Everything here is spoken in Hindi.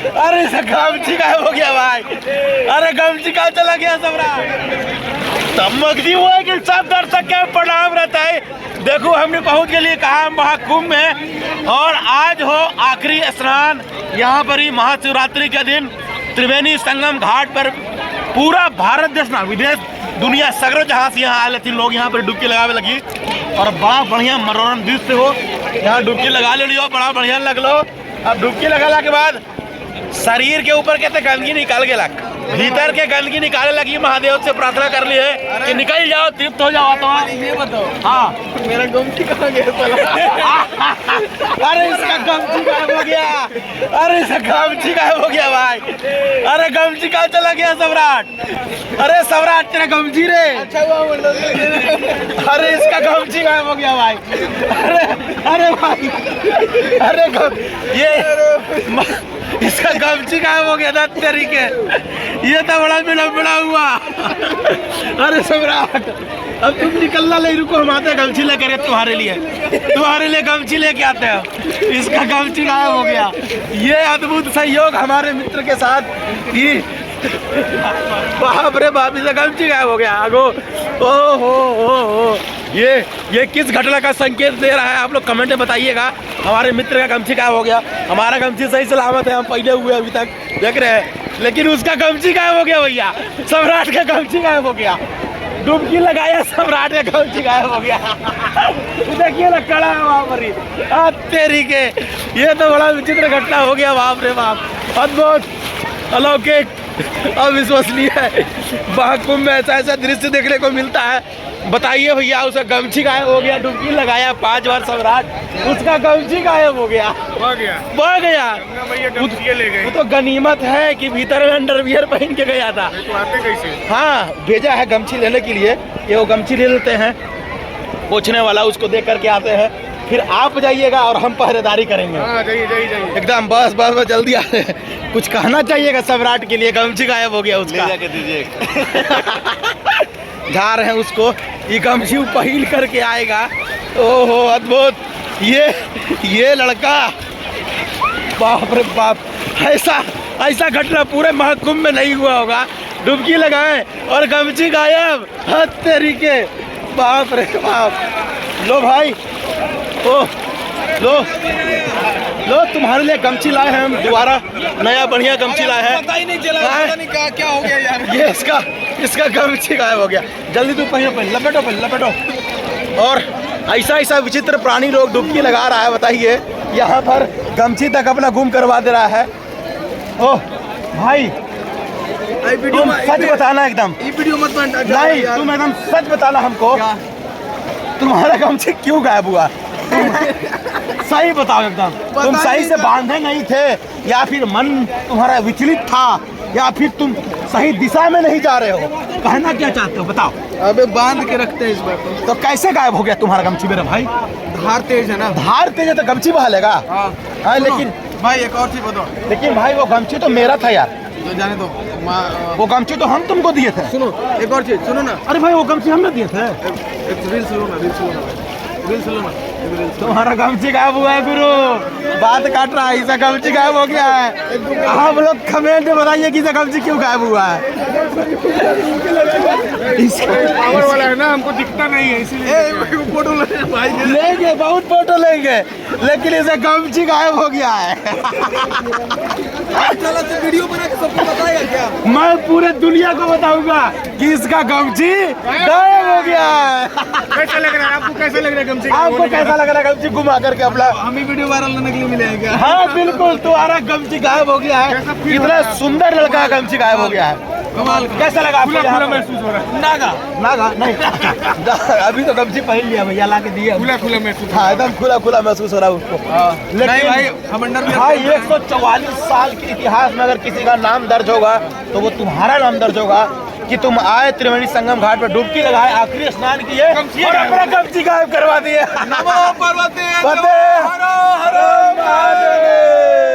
अरे गमछी गायब हो गया भाई। अरे गमछी कहाँ चला गया सम्राट? तमकदी हुआ है कि सब दर्शक के प्रणाम रहता है। देखो हमने पहुंच के लिए कहा महाकुंभ में, और आज हो आखिरी स्नान यहाँ पर ही महाशिवरात्रि के दिन त्रिवेणी संगम घाट पर पूरा भारत देश ना विदेश दुनिया सगरों जहाँ से यहाँ आए थे लोग यहाँ पर डुबकी लगावे लगी, और बड़ा बढ़िया मनोरम दृश्य हो। यहाँ डुबकी लगा ले लियो, बड़ा बढ़िया लग लो। अब डुबकी लगाने के बाद शरीर के ऊपर कहते गंदगी निकाल के लग, भीतर के गंदगी निकाले लगी। महादेव से प्रार्थना कर ली है कि निकल जाओ, तृप्त हो जाओ। तो ये बताओ, हाँ मेरा गमछी कहाँ गया? अरे इसका गमछी गायब हो गया। अरे इसका गमछी गायब हो गया भाई। अरे गमछी कहाँ चला गया सम्राट? अरे सम्राट तेरा गमछी रे। अच्छा हुआ मतलब। अरे इसका गमछी गायब हो गया भाई। अरे भाई, अरे ये इसका गमछी गायब हो गया था तरीके। ये तो बड़ा बड़ा हुआ। अरे सम्राट अब तुम निकलना नहीं, रुको हम आते गमछी लेकर तुम्हारे लिए गमछी लेके आते हो। इसका गमछी गायब हो गया। ये अद्भुत सहयोग हमारे मित्र के साथ ही। बाप रे बाप, इसका गमछी गायब हो गया। आगो ओ हो ये किस घटना का संकेत दे रहा है? आप लोग कमेंट में बताइएगा। हमारे मित्र का गमछी गायब हो गया। हमारा गमछी सही सलामत है, हम पहले हुए अभी तक देख रहे हैं, लेकिन उसका गमछी गायब हो गया भैया। सम्राट का गमछी गायब हो गया। डुबकी लगाया, सम्राट का गमछी गायब हो गया। देखिए ना खड़ा है वहाँ पर तेरी के। ये तो बड़ा विचित्र घटना हो गया। बाप रे बाप, अद्भुत, अलौकिक, अविश्वसनीय है। महाकुंभ में ऐसा दृश्य देखने को मिलता है। बताइए भैया, उसका गमछी गायब हो गया। डुबकी लगाया 5 बार सम्राट, उसका गमछी गायब हो गया। बह गया। वो तो गनीमत है कि भीतर में अंडरवियर पहन के गया था। तो आते कैसे? हाँ, भेजा है गमछी लेने के लिए। ये वो गमछी ले लेते हैं, पूछने वाला उसको देख करके आते हैं। फिर आप जाइएगा और हम पहरेदारी करेंगे। हाँ, जाइए एकदम बस बस बस जल्दी आ रहे हैं। कुछ कहना चाहिएगा सम्राट के लिए? गमछी गायब हो गया उसका। जाके दीजिए। जा रहे हैं उसको, ये गमछी पहन करके आएगा। ओहो अद्भुत, ये लड़का, बाप रे बाप, ऐसा घटना पूरे महाकुंभ में नहीं हुआ होगा। डुबकी लगाए और गमछी गायब। हद तरीके, बाप रे बाप। लो भाई, ओ लो तुम्हारे लिए गमछी लाए हैं हम, दोबारा नया बढ़िया गमछी लाए हैं। पता ही नहीं चला, पता नहीं क्या हो गया यार। ये इसका गमछी गायब हो गया। जल्दी तू पहन लपेटो। और ऐसा विचित्र प्राणी लोग डुबकी लगा रहा है। बताइए, यहाँ पर गमछी तक अपना गुम करवा दे रहा है। ओह भाई, तुम सच बताना एकदम। ये वीडियो मत बना। नहीं, तुम एकदम सच बताना हमको, तुम्हारा गमछी क्यों गायब हुआ? सही बताओ एकदम। तुम सही से बांधे नहीं थे, या फिर मन तुम्हारा विचलित था, या फिर तुम सही दिशा में नहीं जा रहे हो? कहना क्या चाहते हो बताओ? अबे बांध के रखते हैं इस बार। तो कैसे गायब हो गया तुम्हारा गमछी मेरे भाई? धार तेज है ना। धार तेज है तो गमछी बहा लेगा। हाँ, लेकिन भाई एक और चीज बताओ। लेकिन भाई वो गमछी तो मेरा था यार। तो जाने दो, वो गमछी तो हम तुमको दिए थे। सुनो एक और चीज, सुनो ना। अरे भाई, वो गमछी हमने दिए थे। एक रील सुनो ना। तुम्हारा गमछी गायब हुआ है गुरु, बात काट रहा है। इसका गमछी गायब हो गया है। आप लोग कमेंट में बताइए कि इसका गमछी क्यों गायब हुआ है। पावर वाला है ना, हमको दिखता नहीं है इसीलिए। फोटो लेंगे, बहुत फोटो लेंगे, लेकिन इसका गमछी गायब हो गया है। चलो तो वीडियो बना के सबको बताएगा क्या? मैं पूरे दुनिया को बताऊंगा कि इसका गमछी गायब हो गया है। कैसा लग रहा है आपको? कैसा लग रहा है गमछी? आपको कैसा लग रहा है गमछी घुमा करके अपना? हम ही वीडियो वायरल करने के लिए मिलेगा। हाँ बिल्कुल, तुम्हारा गमछी गायब हो गया है। इतना सुंदर लड़का गमछी गायब हो गया है। कमाल। कैसा लगा आपको? खुला महसूस हो रहा है। नागा नहीं। अभी तो गमछी पहन लिया भैया, ला के दिया। खुला महसूस। हाँ, एकदम खुला महसूस हो रहा है उसको। नहीं भाई, हम अंडर में। हाँ, 144 साल के इतिहास में अगर किसी का नाम दर्ज होगा तो वो तुम्हारा नाम दर्ज होगा कि तुम आए त्रिवेणी संगम घाट पर, डुबकी लगाए, आखिरी स्नान किए और अपना गमछी गायब करवा दिए। नमो पार्वती। हर हर महादेव।